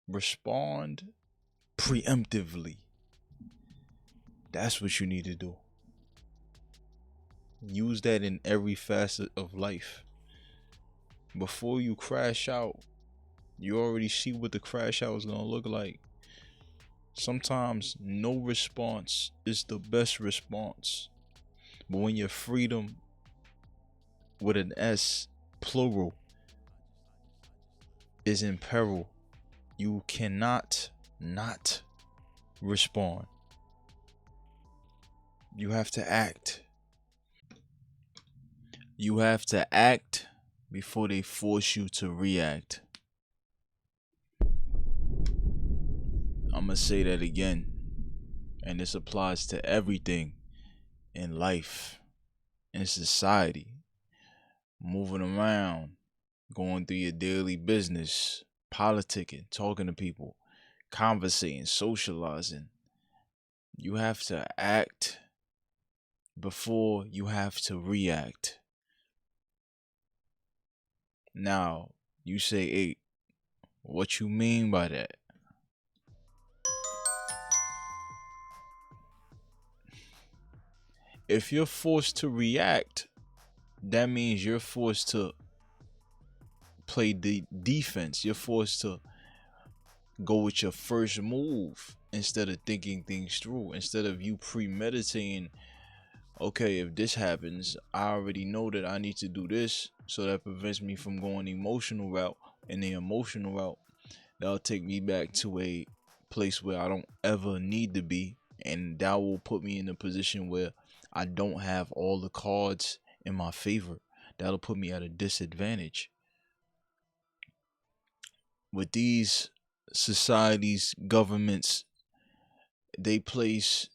Respond preemptively. That's what you need to do. Use that in every facet of life. Before you crash out, you already see what the crash out is going to look like. Sometimes no response is the best response. But when your freedom with an S, plural, is in peril, you cannot not respond. You have to act. You have to act before they force you to react. I'm going to say that again. And this applies to everything in life, in society. Moving around, going through your daily business, politicking, talking to people, conversating, socializing. You have to act before you have to react. Now, you say, hey, what you mean by that? If you're forced to react, that means you're forced to play the defense. You're forced to go with your first move instead of thinking things through. Instead of you premeditating, okay, if this happens, I already know that I need to do this, so that prevents me from going the emotional route. And the emotional route, that'll take me back to a place where I don't ever need to be, and that will put me in a position where I don't have all the cards in my favor. That'll put me at a disadvantage. With these societies, governments, they place,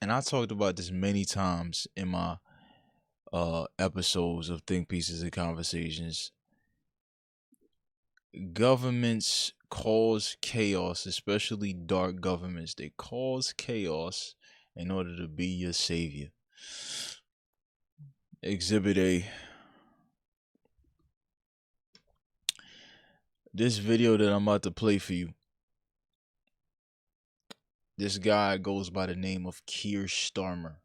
and I talked about this many times in my episodes of Think Pieces and Conversations. Governments cause chaos, especially dark governments. They cause chaos in order to be your savior. Exhibit A. This video that I'm about to play for you, this guy goes by the name of Keir Starmer.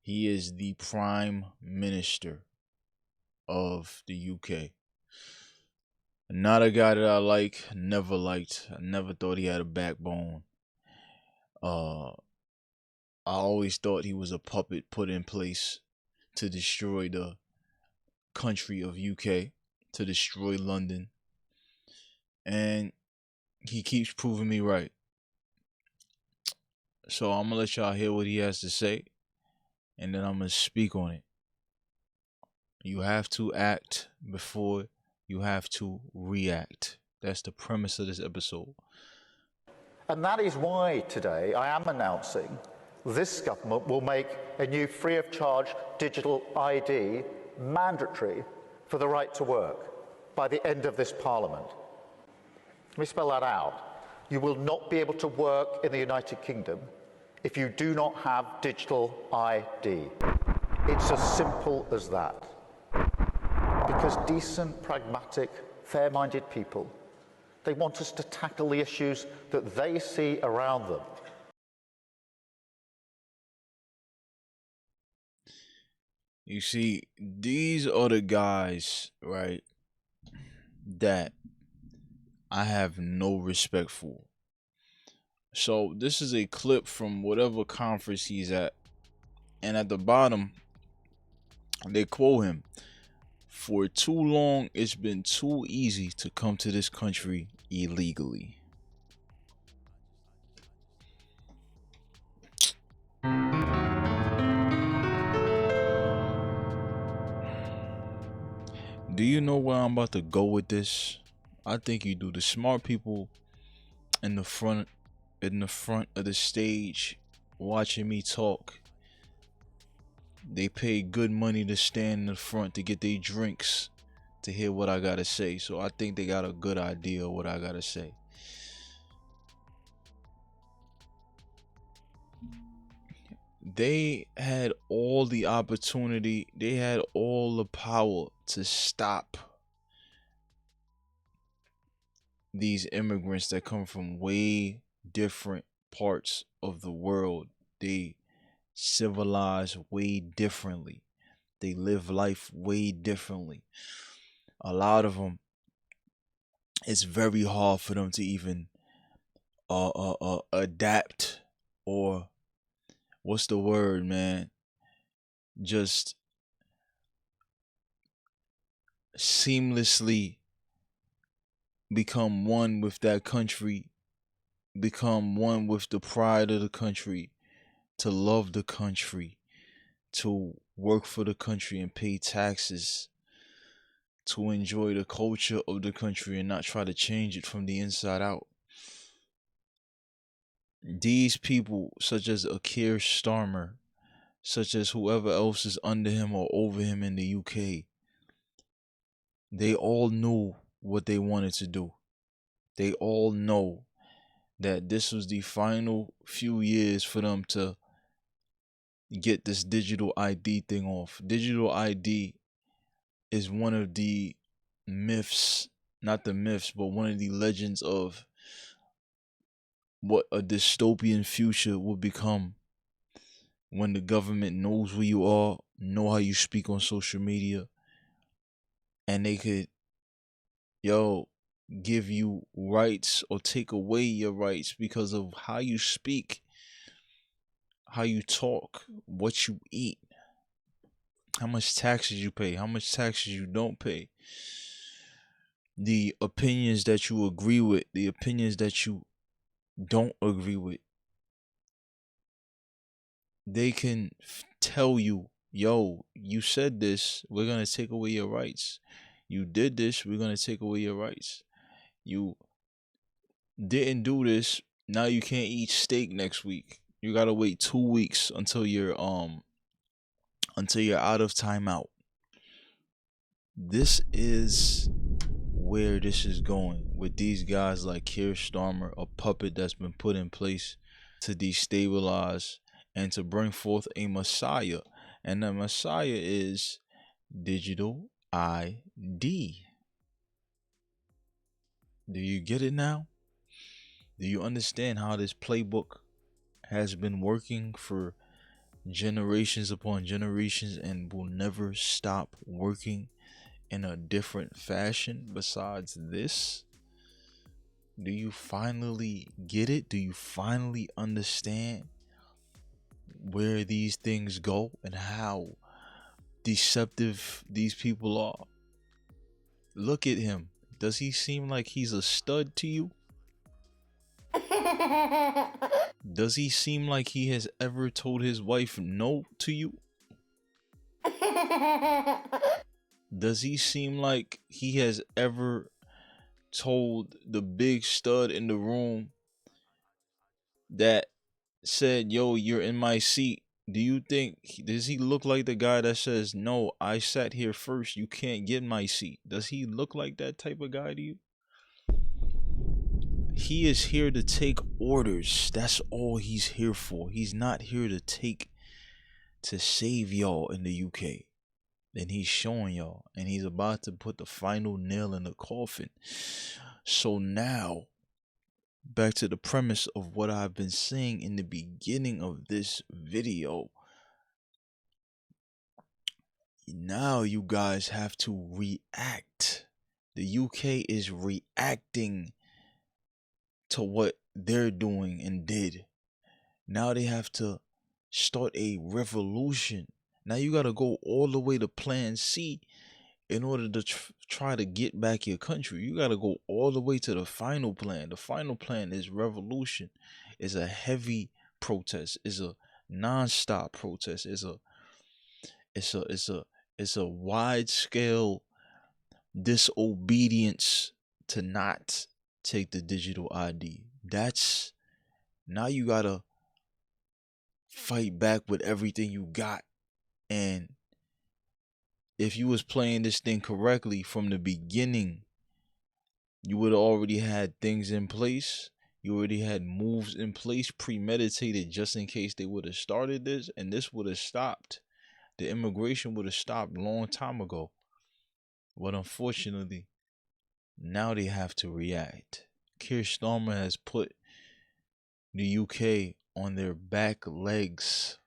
He is the Prime Minister of the UK. Not a guy that I never liked. I never thought he had a backbone. I always thought he was a puppet put in place to destroy the country of UK, to destroy London. And he keeps proving me right. So I'm going to let y'all hear what he has to say, and then I'm going to speak on it. You have to act before you have to react. That's the premise of this episode. And that is why today I am announcing this government will make a new free of charge digital ID mandatory for the right to work by the end of this Parliament. Let me spell that out. You will not be able to work in the United Kingdom if you do not have digital ID. It's as simple as that. Because decent, pragmatic, fair-minded people, they want us to tackle the issues that they see around them. You see, these are the guys, right, that I have no respect for. So this is a clip from whatever conference he's at, and at the bottom they quote him: "For too long, it's been too easy to come to this country illegally." Do you know where I'm about to go with this? I think you do. The smart people in the front of the stage watching me talk, they pay good money to stand in the front to get their drinks to hear what I gotta say. So I think they got a good idea of what I gotta say. They had all the opportunity, they had all the power to stop these immigrants that come from way different parts of the world. They civilize way differently. They live life way differently. A lot of them, it's very hard for them to even adapt, or what's the word, man? Just seamlessly become one with that country, become one with the pride of the country, to love the country, to work for the country and pay taxes, to enjoy the culture of the country and not try to change it from the inside out. These people, such as a Keir Starmer, such as whoever else is under him or over him in the UK, they all knew what they wanted to do. They all know that this was the final few years for them to get this digital ID thing off. Digital ID is one of the myths, not the myths, but one of the legends of what a dystopian future will become when the government knows who you are, know how you speak on social media, and they could, yo, give you rights or take away your rights because of how you speak, how you talk, what you eat, how much taxes you pay, how much taxes you don't pay, the opinions that you agree with, the opinions that you don't agree with. They can tell you, yo, you said this, we're going to take away your rights. You did this, we're going to take away your rights. You didn't do this, now you can't eat steak next week. You got to wait 2 weeks until you're out of timeout. This is where this is going with these guys like Keir Starmer, a puppet that's been put in place to destabilize and to bring forth a messiah. And the messiah is digital ID. Do you get it now? Do you understand how this playbook has been working for generations upon generations and will never stop working in a different fashion besides this? Do you finally get it? Do you finally understand where these things go and how deceptive these people are? Look at him. Does he seem like he's a stud to you? Does he seem like he has ever told his wife no to you? Does he seem like he has ever told the big stud in the room that said, yo, you're in my seat? Do you think, does he look like the guy that says, no, I sat here first, you can't get my seat? Does he look like that type of guy to you? He is here to take orders. That's all he's here for. He's not here to save y'all in the UK. And he's showing y'all, and he's about to put the final nail in the coffin. So now, back to the premise of what I've been saying in the beginning of this video. Now you guys have to react. The UK is reacting to what they're doing and did. Now they have to start a revolution. Now you got to go all the way to plan C in order to try to get back your country. You got to go all the way to the final plan. The final plan is revolution. It's a heavy protest. It's a non-stop protest. It's a wide scale disobedience to not take the digital ID. That's, now you gotta fight back with everything you got. And if you was playing this thing correctly from the beginning, you would have already had things in place. You already had moves in place, premeditated, just in case they would have started this, and this would have stopped. The immigration would have stopped a long time ago. But unfortunately, now they have to react. Keir Starmer has put the UK on their back legs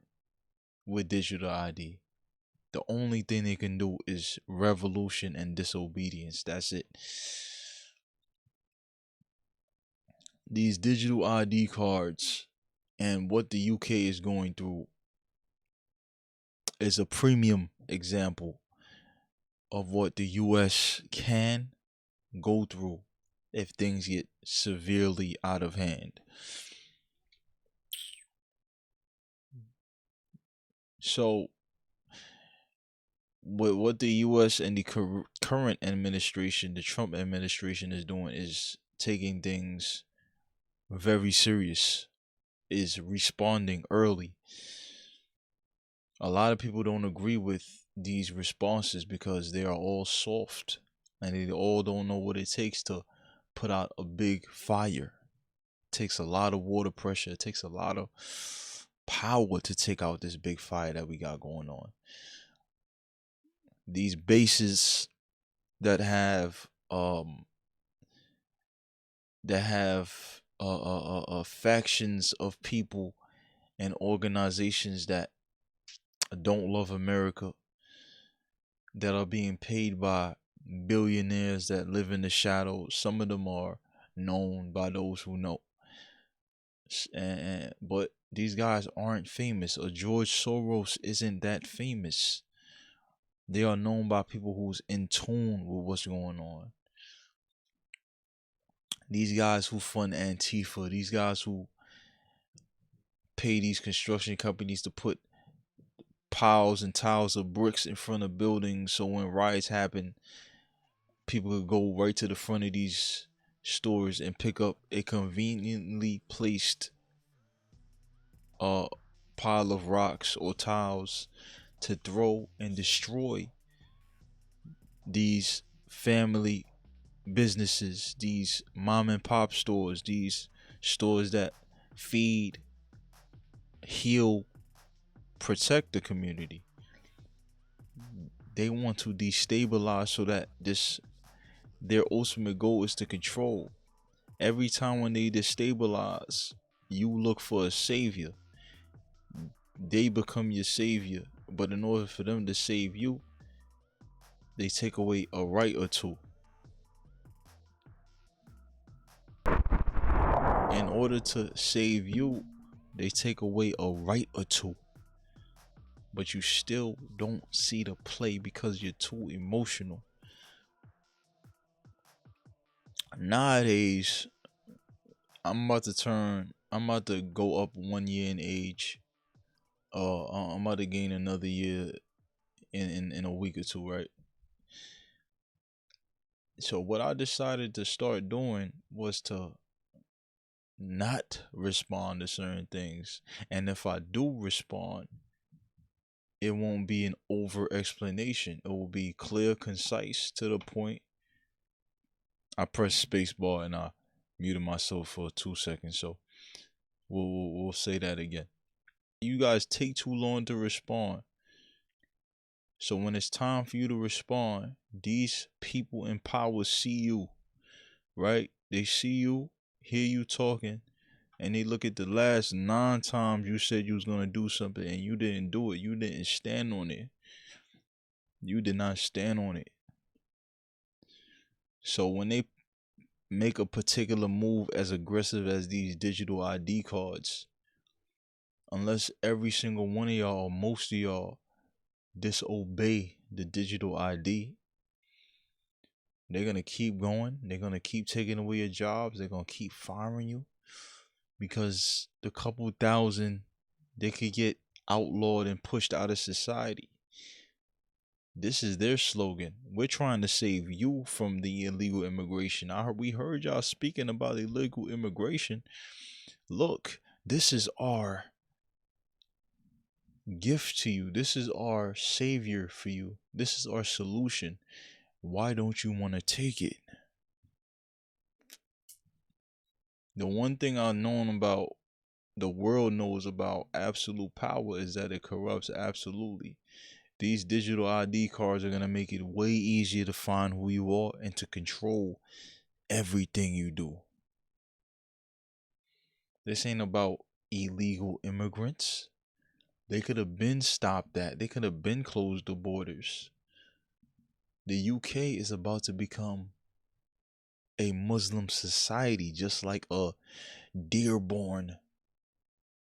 with digital ID. The only thing they can do is revolution and disobedience. That's it. These digital ID cards and what the UK is going through is a premium example of what the US can go through if things get severely out of hand. So, what the US and the current administration, the Trump administration, is doing is taking things very serious, is responding early. A lot of people don't agree with these responses because they are all soft and they all don't know what it takes to put out a big fire. It takes a lot of water pressure, it takes a lot of power to take out this big fire that we got going on. These bases that have factions of people and organizations that don't love America, that are being paid by billionaires that live in the shadows. Some of them are known by those who know. But these guys aren't famous. Or George Soros isn't that famous. They are known by people who's in tune with what's going on. These guys who fund Antifa, these guys who pay these construction companies to put piles and tiles of bricks in front of buildings so when riots happen, people could go right to the front of these stores and pick up a conveniently placed pile of rocks or tiles to throw and destroy these family businesses, these mom and pop stores, these stores that feed, heal, protect the community. They want to destabilize so that their ultimate goal is to control. Every time when they destabilize, you look for a savior. They become your savior, but in order for them to save you, they take away a right or two. In order to save you, they take away a right or two. But you still don't see the play because you're too emotional. Nowadays, I'm about to go up 1 year in age. I'm about to gain another year in a week or two, right? So what I decided to start doing was to not respond to certain things. And if I do respond, it won't be an over explanation. It will be clear, concise, to the point. I pressed spacebar and I muted myself for 2 seconds. So we'll say that again. You guys take too long to respond. So when it's time for you to respond, these people in power see you, right? They see you, hear you talking, and they look at the last 9 times you said you was gonna do something and you didn't do it. You didn't stand on it. You did not stand on it. So when they make a particular move as aggressive as these digital ID cards, unless every single one of y'all or most of y'all disobey the digital ID, they're gonna keep going. They're gonna keep taking away your jobs. They're gonna keep firing you because the couple thousand they could get outlawed and pushed out of society. This is their slogan. We're trying to save you from the illegal immigration. We heard y'all speaking about illegal immigration. Look, this is our gift to you. This is our savior for you. This is our solution. Why don't you want to take it? The one thing I've known about, the world knows about absolute power, is that it corrupts absolutely. These digital ID cards are going to make it way easier to find who you are and to control everything you do. This ain't about illegal immigrants. They could have been stopped that. They could have been closed the borders. The UK is about to become a Muslim society, just like a Dearborn,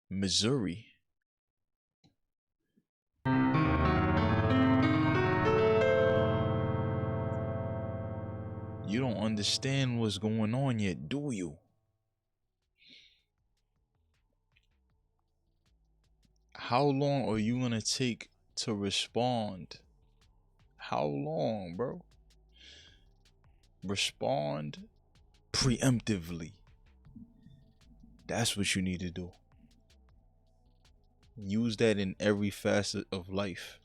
Missouri. You don't understand what's going on yet, do you? How long are you gonna take to respond? How long, bro? Respond preemptively. That's what you need to do. Use that in every facet of life.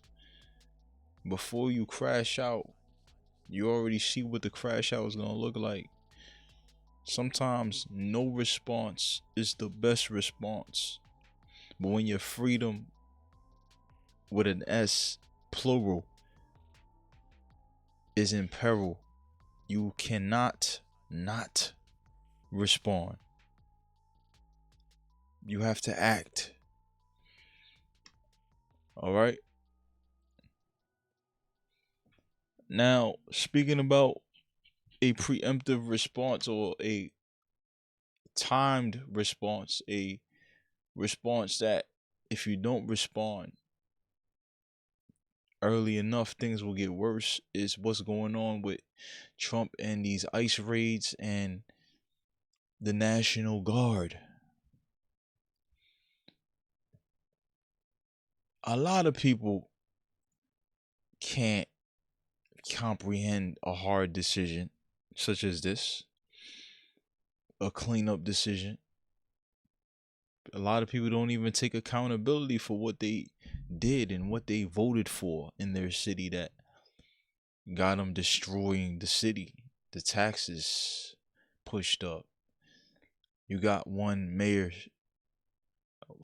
Before you crash out, you already see what the crash out is gonna look like. Sometimes no response is the best response. But when your freedom with an S, plural, is in peril, you cannot not respond. You have to act. All right. Now, speaking about a preemptive response or a timed response, a response that if you don't respond early enough, things will get worse, is what's going on with Trump and these ICE raids and the National Guard. A lot of people can't comprehend a hard decision such as this, a cleanup decision. A lot of people don't even take accountability for what they did and what they voted for in their city that got them destroying the city. The taxes pushed up. You got one mayor,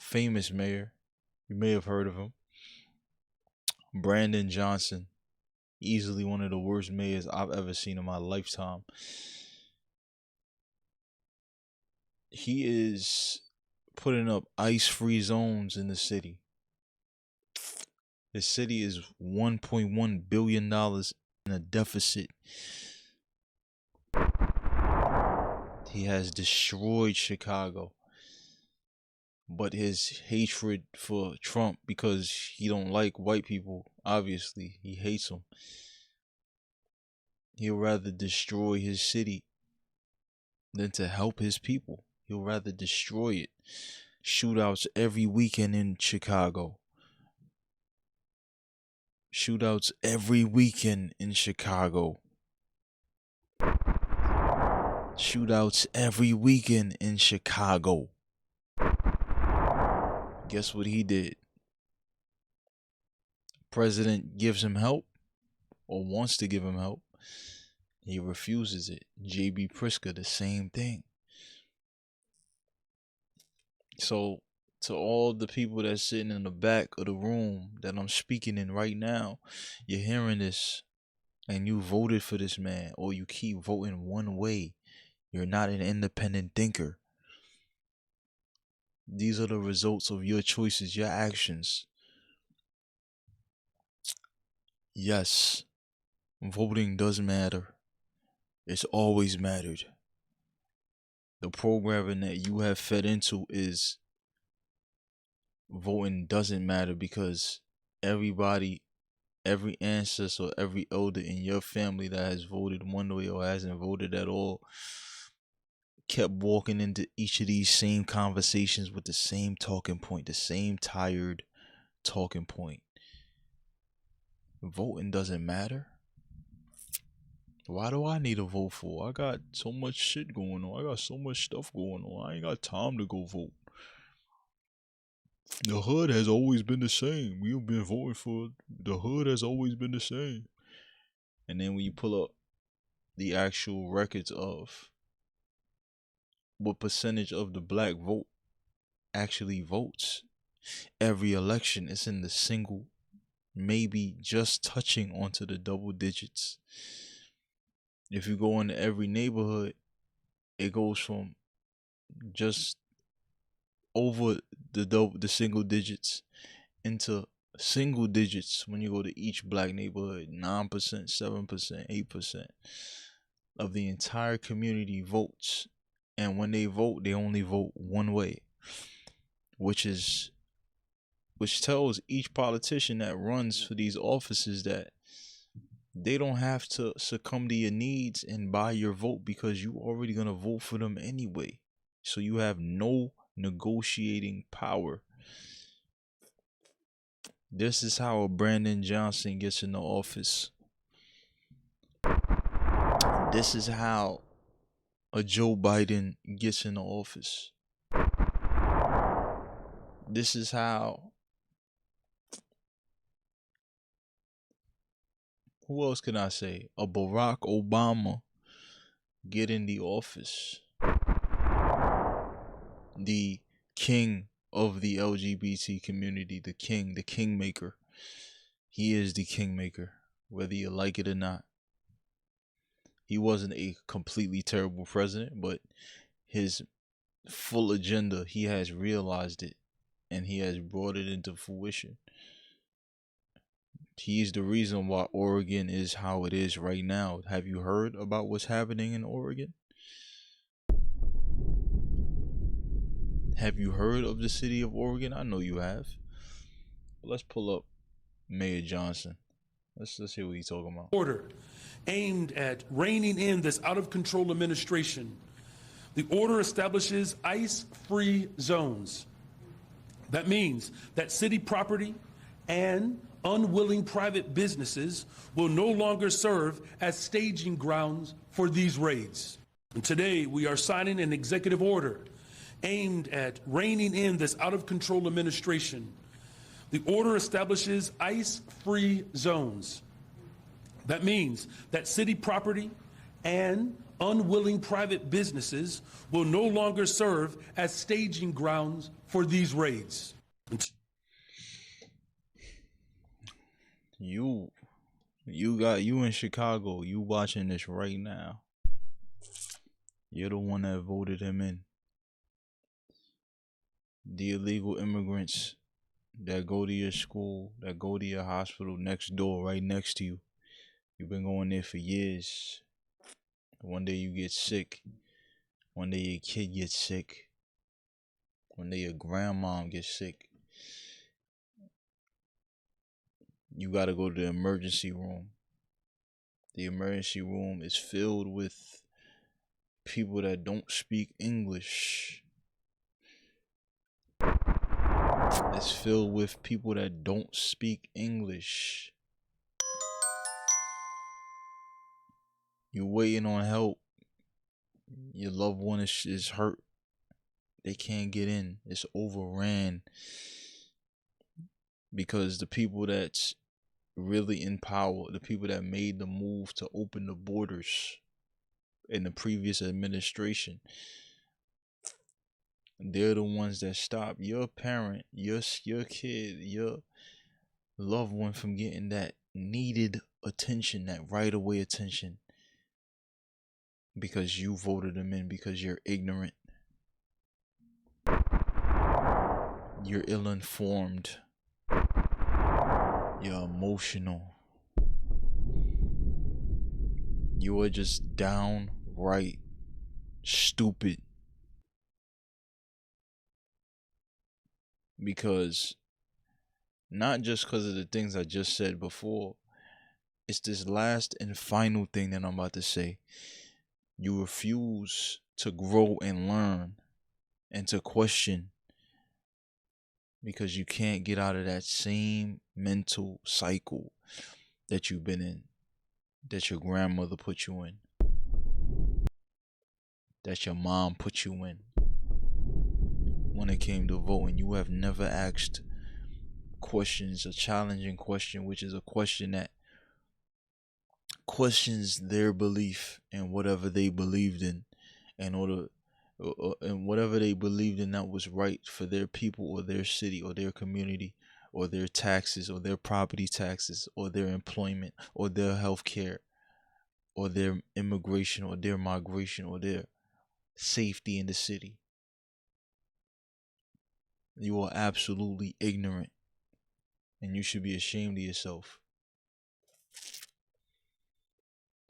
famous mayor, you may have heard of him, Brandon Johnson, easily one of the worst mayors I've ever seen in my lifetime. He is putting up ice-free zones in the city. The city is $1.1 billion in a deficit. He has destroyed Chicago. But his hatred for Trump, because he don't like white people, obviously, he hates them. He'll rather destroy his city than to help his people. He'll rather destroy it. Shootouts every weekend in Chicago. Shootouts every weekend in Chicago. Shootouts every weekend in Chicago. Guess what he did? President gives him help or wants to give him help. He refuses it. J.B. Pritzker, the same thing. So, to all the people that's sitting in the back of the room that I'm speaking in right now, you're hearing this and you voted for this man, or you keep voting one way. You're not an independent thinker. These are the results of your choices, your actions. Yes, voting does matter. It's always mattered. The programming that you have fed into is voting doesn't matter because everybody, every ancestor, every elder in your family that has voted one way or hasn't voted at all kept walking into each of these same conversations with the same talking point, the same tired talking point. Voting doesn't matter. Why do I need to vote for? I got so much shit going on. I got so much stuff going on. I ain't got time to go vote. The hood has always been the same. We've been voting for the hood has always been the same. And then when you pull up the actual records of what percentage of the black vote actually votes, every election is in the single, maybe just touching onto the double digits. If you go into every neighborhood, it goes from just over the single digits into single digits when you go to each black neighborhood. 9%, 7%, 8% of the entire community votes. And when they vote, they only vote one way, which tells each politician that runs for these offices that they don't have to succumb to your needs and buy your vote, because you already gonna vote for them anyway. So you have no negotiating power. This is how a Brandon Johnson gets in the office. This is how a Joe Biden gets in the office. This is how, who else can I say? A Barack Obama get in the office. The king of the LGBT community, the kingmaker. He is the kingmaker, whether you like it or not. He wasn't a completely terrible president, but his full agenda, he has realized it and he has brought it into fruition. He's the reason why Oregon is how it is right now. Have you heard about what's happening in Oregon? Have you heard of the city of Oregon? I know you have. Let's pull up Mayor Johnson. Let's hear what he's talking about. Order aimed at reining in this out-of-control administration. The order establishes ICE-free zones. That means that city property and unwilling private businesses will no longer serve as staging grounds for these raids. And today, we are signing an executive order aimed at reining in this out-of-control administration. The order establishes ICE-free zones. That means that city property and unwilling private businesses will no longer serve as staging grounds for these raids. You in Chicago, you watching this right now. You're the one that voted him in. The illegal immigrants that go to your school, that go to your hospital next door, right next to you. You've been going there for years. One day you get sick. One day your kid gets sick. One day your grandma gets sick. You gotta go to the emergency room. The emergency room is filled with people that don't speak English. It's filled with people that don't speak English. You're waiting on help. Your loved one is hurt. They can't get in. It's overran. Because the people that's really in power, the people that made the move to open the borders in the previous administration, they're the ones that stop your parent, your kid, your loved one from getting that needed attention, that right away attention, because you voted them in, because you're ignorant, you're ill-informed, you're emotional, you are just downright stupid. Because not just because of the things I just said before, it's this last and final thing that I'm about to say. You refuse to grow and learn and to question because you can't get out of that same mental cycle that you've been in, that your grandmother put you in, that your mom put you in. When it came to voting, you have never asked questions, a challenging question, which is a question that questions their belief in whatever they believed in order, and whatever they believed in that was right for their people or their city or their community or their taxes or their property taxes or their employment or their health care or their immigration or their migration or their safety in the city. You are absolutely ignorant, and you should be ashamed of yourself.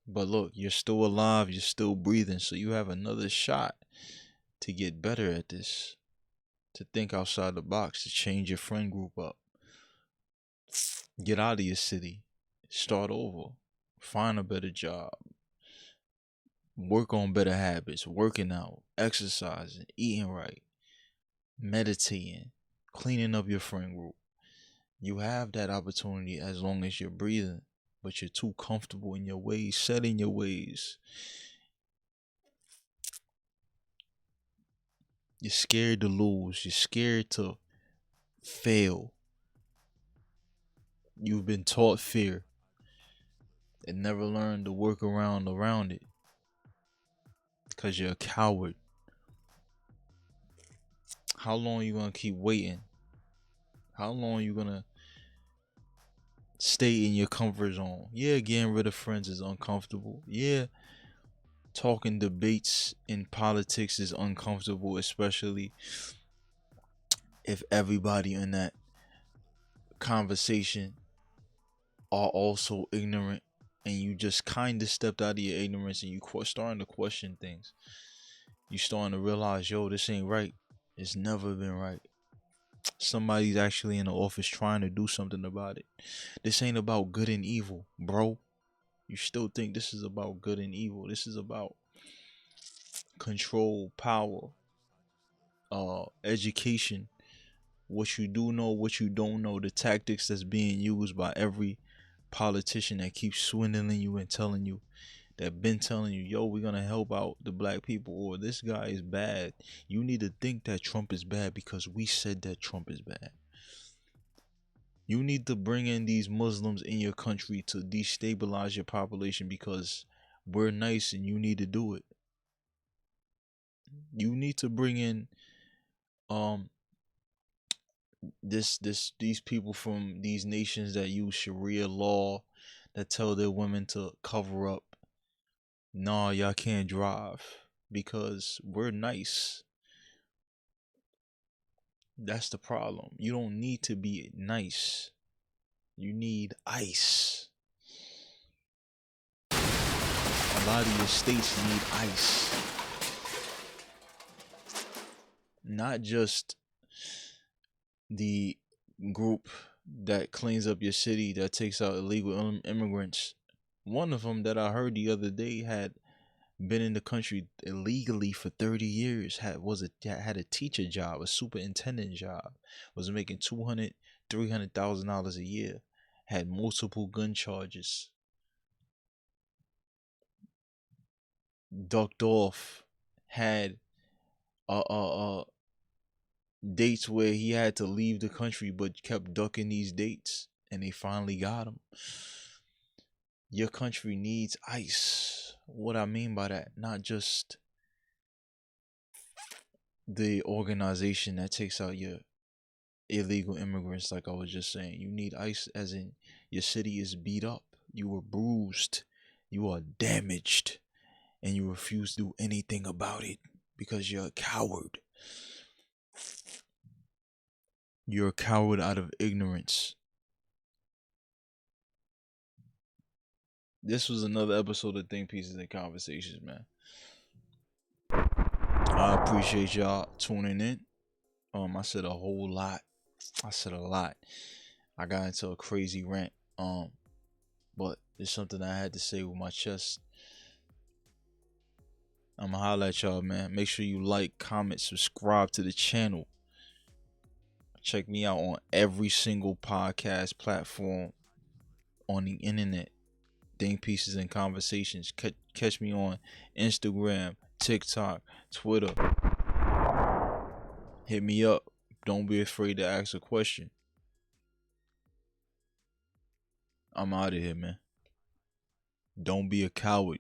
But look, you're still alive, you're still breathing, so you have another shot to get better at this, to think outside the box, to change your friend group up. Get out of your city, start over, find a better job, work on better habits, working out, exercising, eating right, meditating, cleaning up your friend group. You have that opportunity as long as you're breathing, but you're too comfortable in your ways, set in your ways. You're scared to lose, you're scared to fail. You've been taught fear and never learned to work around it because you're a coward. How long are you gonna keep waiting? How long are you gonna stay in your comfort zone? Yeah, getting rid of friends is uncomfortable. Yeah, talking debates in politics is uncomfortable, especially if everybody in that conversation are also ignorant and you just kind of stepped out of your ignorance and you starting to question things. You starting to realize, yo, this ain't right. It's never been right. Somebody's actually in the office trying to do something about it. This ain't about good and evil, bro. You still think this is about good and evil. This is about control, power, education, what you do know, what you don't know, the tactics that's being used by every politician that keeps swindling you and telling you, that been telling you, yo, we're gonna help out the black people, or this guy is bad. You need to think that Trump is bad because we said that Trump is bad. You need to bring in these Muslims in your country to destabilize your population because we're nice and you need to do it. You need to bring in um these people from these nations that use Sharia law, that tell their women to cover up. Nah, y'all can't drive because we're nice. That's the problem. You don't need to be nice. You need ice. A lot of your states need ice. Not just the group that cleans up your city, that takes out illegal immigrants. One of them that I heard the other day had been in the country illegally for 30 years, had a teacher job, a superintendent job, was making $200,000-$300,000 a year, had multiple gun charges, ducked off, had dates where he had to leave the country but kept ducking these dates, and they finally got him. Your country needs ice. What I mean by that, not just the organization that takes out your illegal immigrants, like I was just saying. You need ice, as in your city is beat up, you were bruised, you are damaged, and you refuse to do anything about it because you're a coward. You're a coward out of ignorance. This was another episode of Think Pieces and Conversations, man. I appreciate y'all tuning in. I said a whole lot. I said a lot. I got into a crazy rant. But it's something I had to say with my chest. I'ma holla at y'all, man. Make sure you like, comment, subscribe to the channel. Check me out on every single podcast platform on the internet. Think Pieces and Conversations. Catch me on Instagram, TikTok, Twitter. Hit me up. Don't be afraid to ask a question. I'm out of here, man. Don't be a coward.